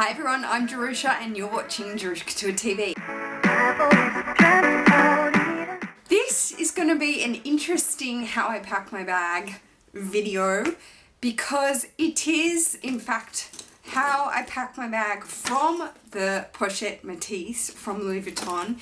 Hi everyone, I'm Jerusha and you're watching Jerusha Couture TV. This is going to be an interesting how I pack my bag video because it is in fact how I pack my bag from the Pochette Metis from Louis Vuitton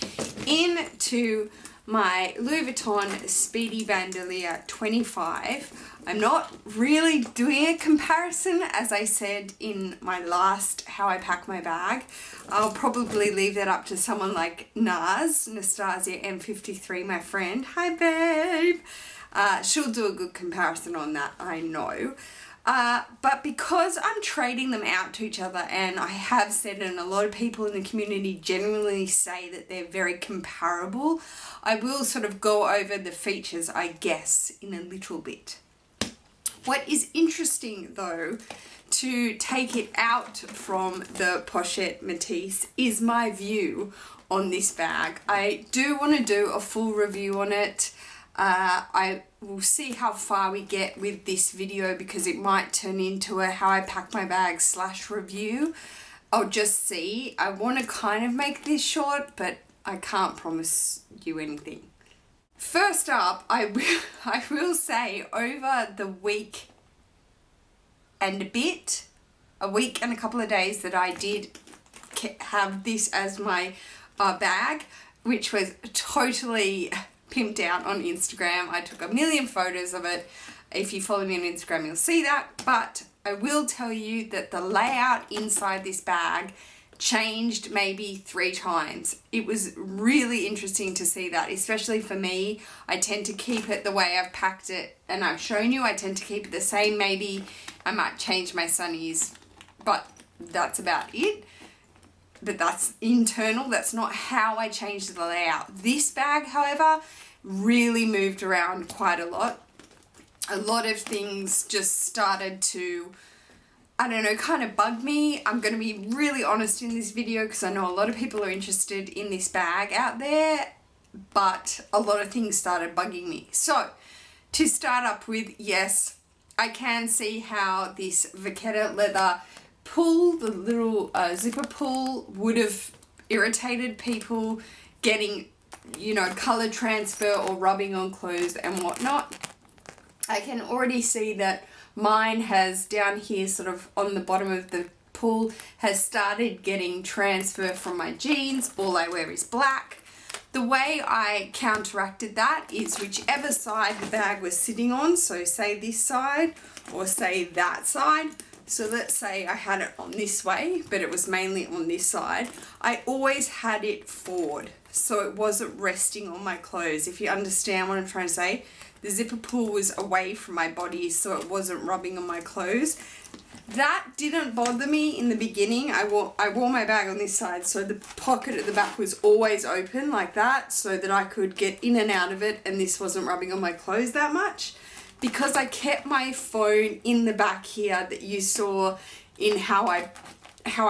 into my Louis Vuitton Speedy Bandolier 25. I'm not really doing a comparison, as I said in my last how I pack my bag. I'll probably leave that up to someone like Nastasia M53, my friend. Hi babe! She'll do a good comparison on that, I know. But because I'm trading them out to each other, and I have said, and a lot of people in the community generally say that they're very comparable, I will sort of go over the features, I guess, in a little bit. What is interesting though, to take it out from the Pochette Metis, is my view on this bag. I do want to do a full review on it. I will see how far we get with this video because it might turn into a how I pack my bag / review. I'll just see. I want to kind of make this short, but I can't promise you anything. First up, I will say over the week and a bit, a week and a couple of days that I did have this as my bag, which was totally pimped out on Instagram. I took a million photos of it. If you follow me on Instagram, you'll see that. But I will tell you that the layout inside this bag changed maybe 3 times. It was really interesting to see that, especially for me. I tend to keep it the way I've packed it and I've shown you. I tend to keep it the same. Maybe I might change my sunnies, but that's about it. But that's internal. That's not how I changed the layout. This bag, however, really moved around quite a lot. A lot of things just started to, I don't know, kind of bug me. I'm going to be really honest in this video because I know a lot of people are interested in this bag out there, but a lot of things started bugging me. So, to start up with, yes, I can see how this vachetta leather pull, the little zipper pull, would have irritated people getting, you know, color transfer or rubbing on clothes and whatnot. I can already see that mine has down here sort of on the bottom of the pull has started getting transfer from my jeans. All I wear is black. The way I counteracted that is whichever side the bag was sitting on, so say this side or say that side. So let's say I had it on this way, but it was mainly on this side. I always had it forward, so it wasn't resting on my clothes. If you understand what I'm trying to say, the zipper pull was away from my body, so it wasn't rubbing on my clothes. That didn't bother me in the beginning. I wore my bag on this side, so the pocket at the back was always open like that, so that I could get in and out of it, and this wasn't rubbing on my clothes that much. Because I kept my phone in the back here that you saw in how I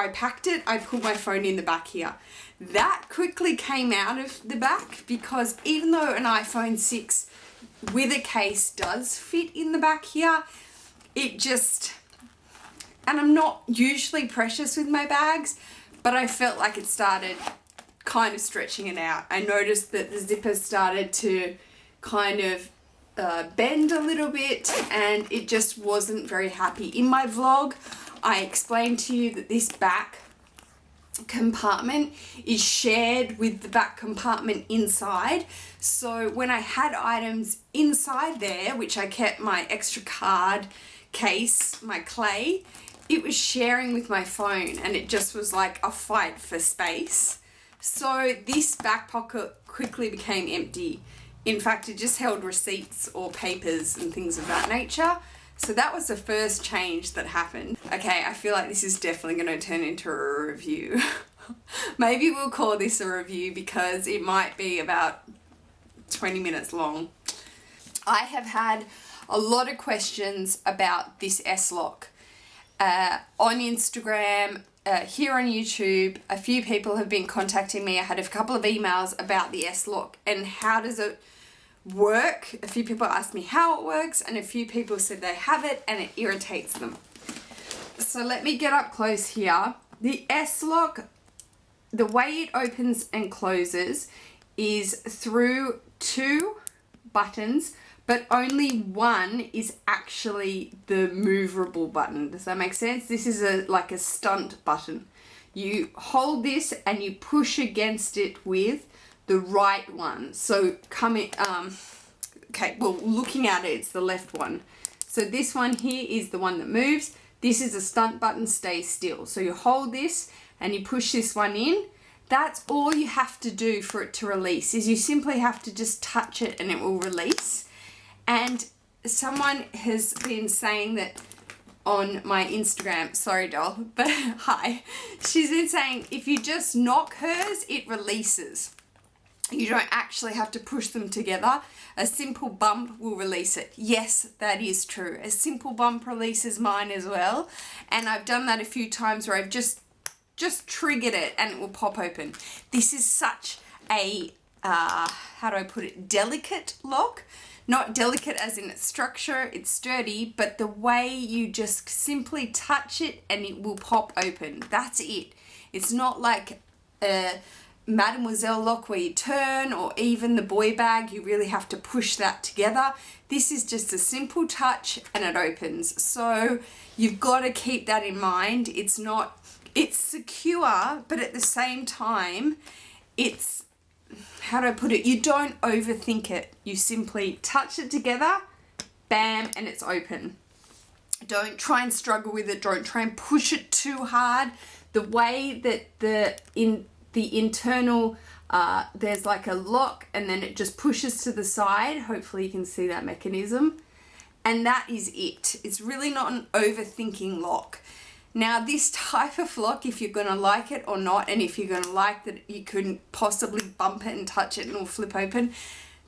packed it, I put my phone in the back here. That quickly came out of the back because even though an iPhone 6 with a case does fit in the back here, it just, and I'm not usually precious with my bags, but I felt like it started kind of stretching it out. I noticed that the zipper started to kind of bend a little bit and it just wasn't very happy. In my vlog, I explained to you that this back compartment is shared with the back compartment inside. So when I had items inside there, which I kept my extra card case, my clay, it was sharing with my phone and it just was like a fight for space. So this back pocket quickly became empty. In fact, it just held receipts or papers and things of that nature. So that was the first change that happened. Okay, I feel like this is definitely going to turn into a review. Maybe we'll call this a review because it might be about 20 minutes long. I have had a lot of questions about this S-Lock. On Instagram, here on YouTube, a few people have been contacting me. I had a couple of emails about the S-Lock and how does it work. A few people asked me how it works and a few people said they have it and it irritates them. So let me get up close here The S-lock, the way it opens and closes is through 2 buttons, but only one is actually the movable button. Does that make sense? This is like a stunt button. You hold this and you push against it with the right one. So coming, okay, well, looking at it, it's the left one. So this one here is the one that moves. This is a stunt button, stay still. So you hold this and you push this one in. That's all you have to do for it to release, is you simply have to just touch it and it will release. And someone has been saying that on my Instagram, sorry doll, but hi. She's been saying if you just knock hers, it releases. You don't actually have to push them together. A simple bump will release it. Yes, that is true. A simple bump releases mine as well. And I've done that a few times where I've just triggered it and it will pop open. This is such a, how do I put it, delicate lock. Not delicate as in its structure, it's sturdy, but the way you just simply touch it and it will pop open. That's it. It's not like a Mademoiselle lock where you turn, or even the boy bag, you really have to push that together. This is just a simple touch and it opens. So you've got to keep that in mind. It's secure, but at the same time, it's, how do I put it? You don't overthink it. You simply touch it together, bam, and it's open. Don't try and struggle with it. Don't try and push it too hard. The way that the internal, there's like a lock and then it just pushes to the side. Hopefully you can see that mechanism. And that is it. It's really not an overthinking lock. Now this type of lock, if you're going to like it or not, and if you're going to like that you couldn't possibly bump it and touch it and it'll flip open,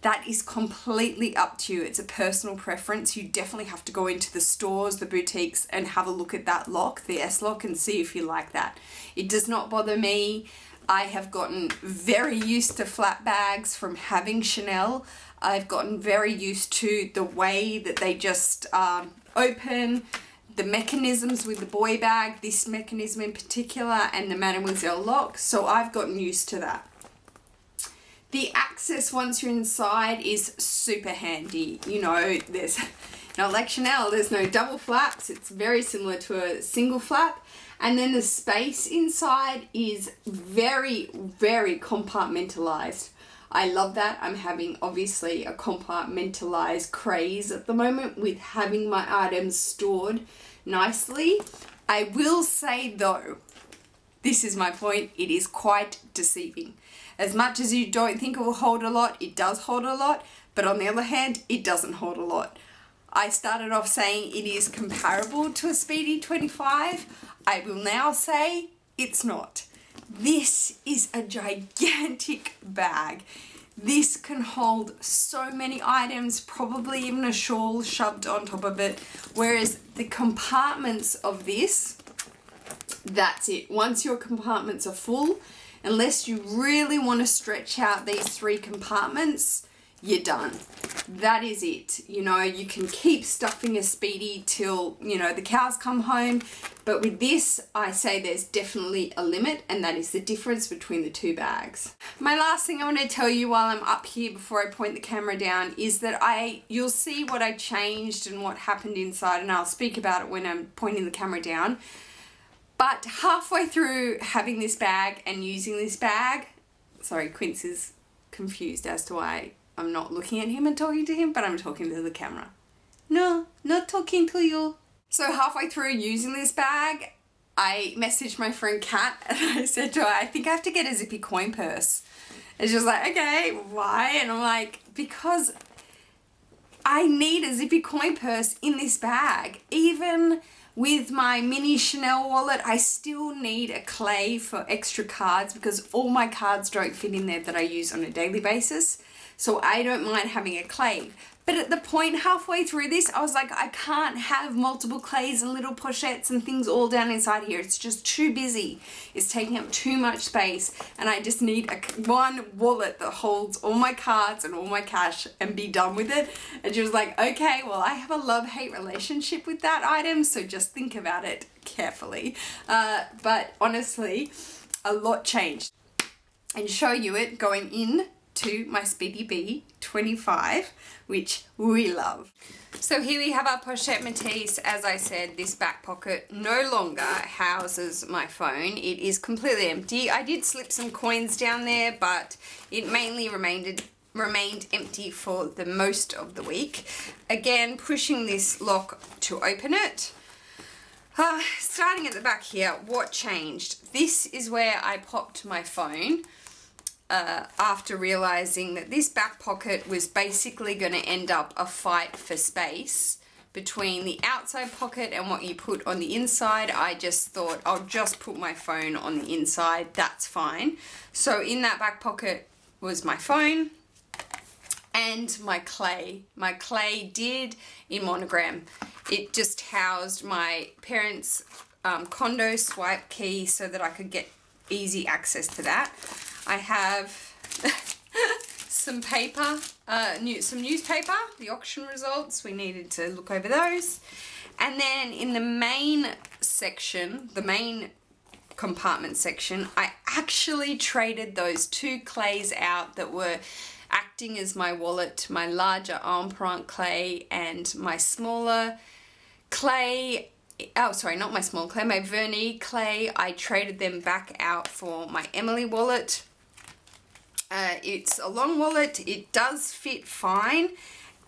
that is completely up to you. It's a personal preference. You definitely have to go into the stores, the boutiques, and have a look at that lock, the S-lock, and see if you like that. It does not bother me. I have gotten very used to flat bags from having Chanel. I've gotten very used to the way that they just open, the mechanisms with the boy bag, this mechanism in particular, and the Mademoiselle lock, so I've gotten used to that. The access once you're inside is super handy. You know, there's not like Chanel, there's no double flaps, it's very similar to a single flap, and then the space inside is very, very compartmentalized. I love that. I'm having obviously a compartmentalized craze at the moment with having my items stored nicely. I will say though, this is my point, it is quite deceiving. As much as you don't think it will hold a lot, it does hold a lot, but on the other hand, it doesn't hold a lot. I started off saying it is comparable to a Speedy 25. I will now say it's not. This is a gigantic bag. This can hold so many items, probably even a shawl shoved on top of it. Whereas the compartments of this, that's it. Once your compartments are full, unless you really want to stretch out these 3 compartments, you're done. That is it. You know, you can keep stuffing a Speedy till, you know, the cows come home. But with this, I say there's definitely a limit, and that is the difference between the 2 bags. My last thing I want to tell you while I'm up here before I point the camera down is that you'll see what I changed and what happened inside, and I'll speak about it when I'm pointing the camera down. But halfway through having this bag and using this bag, sorry, Quince is confused as to why I'm not looking at him and talking to him, but I'm talking to the camera. No, not talking to you. So halfway through using this bag, I messaged my friend Kat and I said to her, I think I have to get a zippy coin purse. And she was like, okay, why? And I'm like, because I need a zippy coin purse in this bag. Even with my mini Chanel wallet, I still need a clay for extra cards because all my cards don't fit in there that I use on a daily basis. So I don't mind having a clay. But at the point halfway through this, I was like, I can't have multiple clays and little pochettes and things all down inside here. It's just too busy. It's taking up too much space, and I just need one wallet that holds all my cards and all my cash and be done with it. And she was like, okay, well, I have a love-hate relationship with that item, so just think about it carefully. But honestly, a lot changed. And show you it going in to my SpeedyB 25, which we love. So here we have our Pochette Metis. As I said, this back pocket no longer houses my phone. It is completely empty. I did slip some coins down there, but it mainly remained empty for the most of the week. Again, pushing this lock to open it. Starting at the back here, what changed? This is where I popped my phone. After realizing that this back pocket was basically going to end up a fight for space between the outside pocket and what you put on the inside, I just thought I'll just put my phone on the inside, that's fine. So in that back pocket was my phone and my clay. My clay did in monogram. It just housed my parents' condo swipe key so that I could get easy access to that. I have some paper, some newspaper, the auction results. We needed to look over those. And then in the main section, the main compartment section, I actually traded those two clays out that were acting as my wallet, my larger Empreinte clay and my smaller clay. Oh, sorry, not my small clay, my Vernis clay. I traded them back out for my Emily wallet. It's a long wallet, it does fit fine,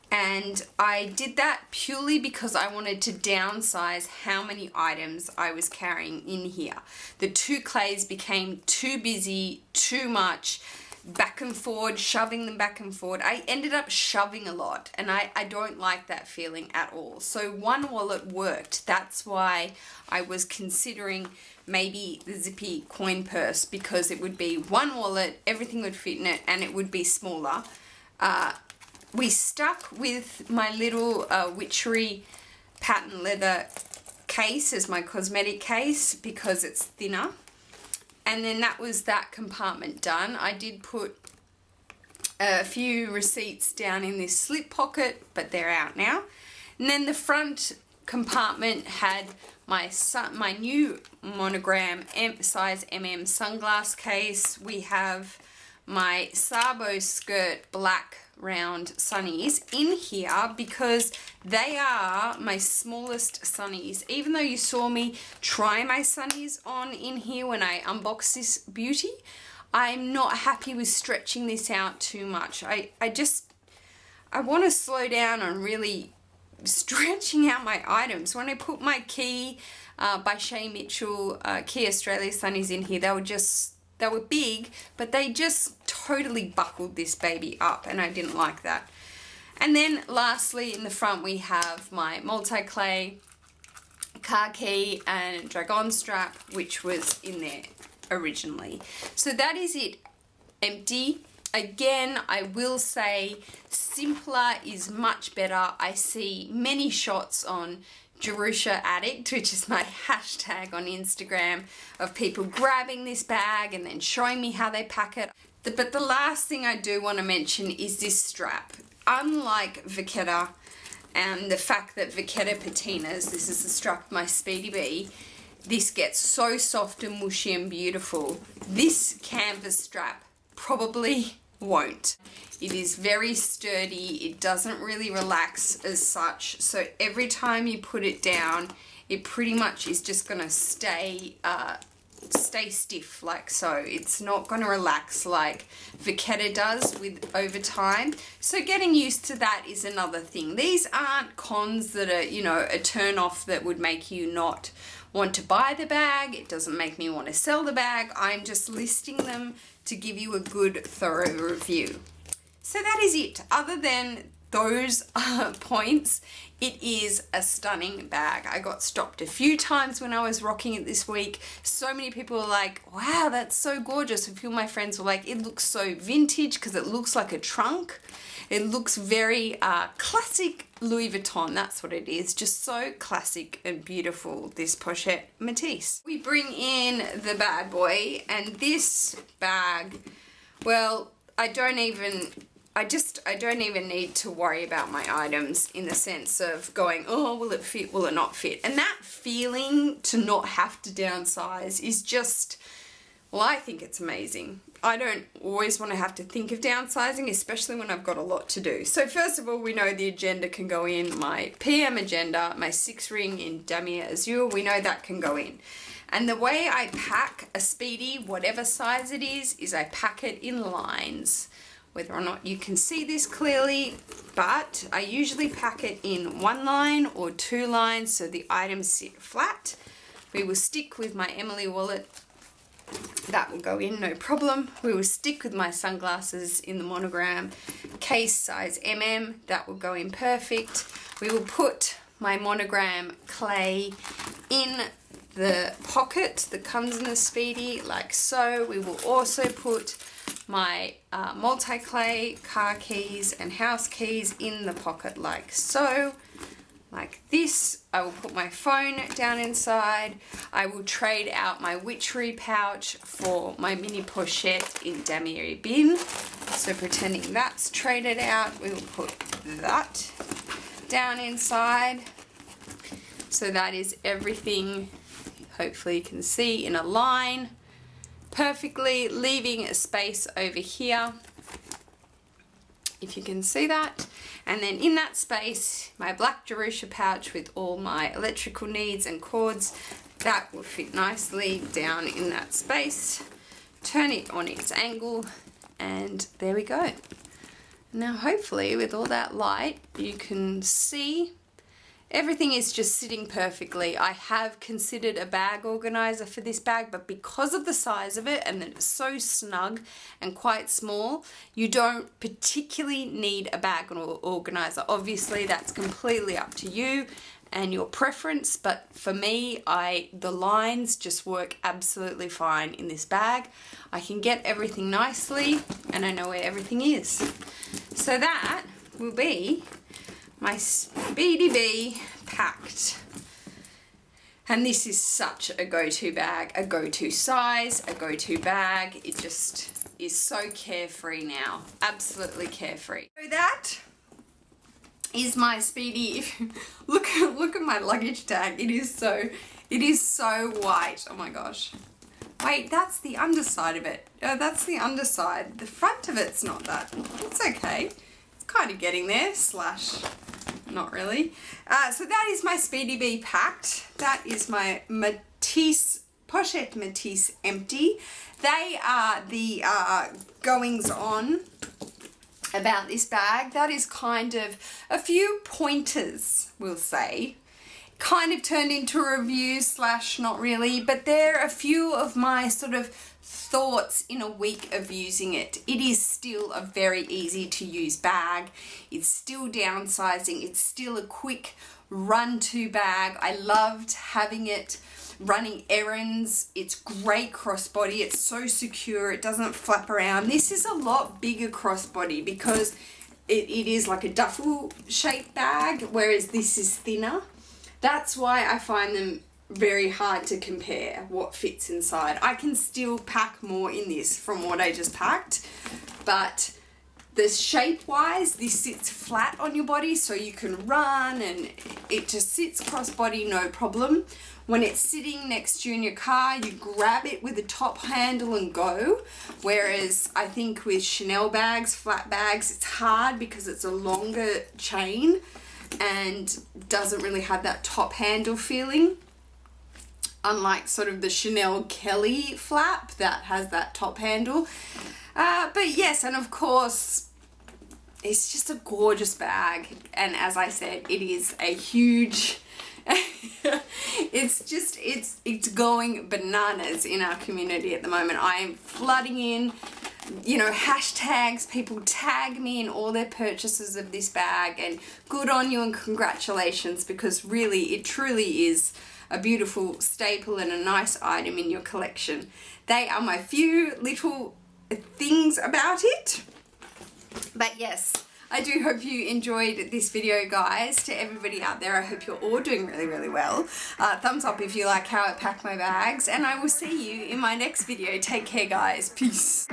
and I did that purely because I wanted to downsize how many items I was carrying in here. The two clays became too busy, too much, back and forward, shoving them back and forward. I ended up shoving a lot, and I don't like that feeling at all. So one wallet worked. That's why I was considering maybe the zippy coin purse, because it would be one wallet, everything would fit in it, and it would be smaller. We stuck with my little Witchery patent leather case as my cosmetic case because it's thinner. And then that was that compartment done. I did put a few receipts down in this slip pocket, but they're out now. And then the front compartment had my new monogram size MM sunglass case. We have my Sabo skirt black round sunnies in here because they are my smallest sunnies. Even though you saw me try my sunnies on in here when I unboxed this beauty, I'm not happy with stretching this out too much. I want to slow down on really stretching out my items. When I put my Key by Shay Mitchell Key Australia sunnies in here, they were big, but they just totally buckled this baby up, and I didn't like that. And then lastly, in the front, we have my multi-clay, car key, and dragon strap, which was in there originally. So that is it, empty. Again, I will say simpler is much better. I see many shots on JerushaAddict, which is my hashtag on Instagram, of people grabbing this bag and then showing me how they pack it. But the last thing I do want to mention is this strap. Unlike Vachetta and the fact that Vachetta patinas, this is the strap of my SpeedyB, this gets so soft and mushy and beautiful. This canvas strap probably won't. It is very sturdy, it doesn't really relax as such, so every time you put it down, it pretty much is just gonna stay stiff like so. It's not gonna relax like Vachetta does over time. So getting used to that is another thing. These aren't cons that are, you know, a turn off that would make you not want to buy the bag. It doesn't make me want to sell the bag. I'm just listing them to give you a good thorough review. So that is it. Other than those points, It is a stunning bag. I got stopped a few times when I was rocking it this week. So many people were like, wow, that's so gorgeous. A few of my friends were like, it looks so vintage because it looks like a trunk. It looks very classic Louis Vuitton. That's what it is. Just so classic and beautiful, this Pochette Metis. We bring in the bad boy, and this bag, well, I don't even need to worry about my items in the sense of going, oh, will it fit, will it not fit? And that feeling to not have to downsize is just, well, I think it's amazing. I don't always want to have to think of downsizing, especially when I've got a lot to do. So first of all, we know the agenda can go in, my PM agenda, my 6-ring in Damier Azure, we know that can go in. And the way I pack a Speedy, whatever size it is I pack it in lines. Whether or not you can see this clearly, but I usually pack it in 1 line or 2 lines so the items sit flat. We will stick with my Emily wallet. That will go in, no problem. We will stick with my sunglasses in the monogram case size MM. That will go in perfect. We will put my monogram clay in the pocket that comes in the Speedy, like so. We will also put my multi-clay car keys and house keys in the pocket like so. Like this. I will put my phone down inside. I will trade out my witchery pouch for my mini pochette in Damier bin. So pretending that's traded out, we will put that down inside. So that is everything, hopefully you can see, in a line perfectly, leaving a space over here, if you can see that. And then in that space, my black Jerusha pouch with all my electrical needs and cords, that will fit nicely down in that space. Turn it on its angle, and there we go. Now hopefully with all that light, you can see everything is just sitting perfectly. I have considered a bag organizer for this bag, but because of the size of it and that it's so snug and quite small, you don't particularly need a bag organizer. Obviously, that's completely up to you and your preference, but for me, the lines just work absolutely fine in this bag. I can get everything nicely and I know where everything is. So that will be my SpeedyB packed. And this is such a go-to bag, a go-to size, a go-to bag. It just is so carefree now, absolutely carefree. So that is my Speedy. If you look at my luggage tag, it is so white. Oh my gosh. Wait, that's the underside of it. Oh, that's the underside. The front of it's not that. It's okay. It's kind of getting there, slash not really. So that is my SpeedyB packed. That is my Metis, Pochette Metis empty. They are the goings on about this bag. That is kind of a few pointers, we'll say. Kind of turned into a review, slash not really, but they're a few of my sort of thoughts in a week of using it. It is still a very easy to use bag. It's still downsizing. It's still a quick run to bag. I loved having it running errands. It's great crossbody. It's so secure. It doesn't flap around. This is a lot bigger crossbody because it is like a duffel shaped bag, whereas this is thinner. That's why I find them very hard to compare what fits inside. I can still pack more in this from what I just packed, but the shape wise, this sits flat on your body so you can run and it just sits crossbody, no problem. When it's sitting next to you in your car, you grab it with the top handle and go. Whereas I think with Chanel bags, flat bags, it's hard because it's a longer chain and doesn't really have that top handle feeling. Unlike sort of the Chanel Kelly flap that has that top handle. But yes, and of course, it's just a gorgeous bag. And as I said, it is a huge, it's going bananas in our community at the moment. I am flooding in you know, hashtags, people tag me in all their purchases of this bag, and good on you and congratulations, because really it truly is a beautiful staple and a nice item in your collection. They are my few little things about it. But yes, I do hope you enjoyed this video, guys. To everybody out there, I hope you're all doing really, really well. Thumbs up if you like how I pack my bags, and I will see you in my next video. Take care, guys. Peace.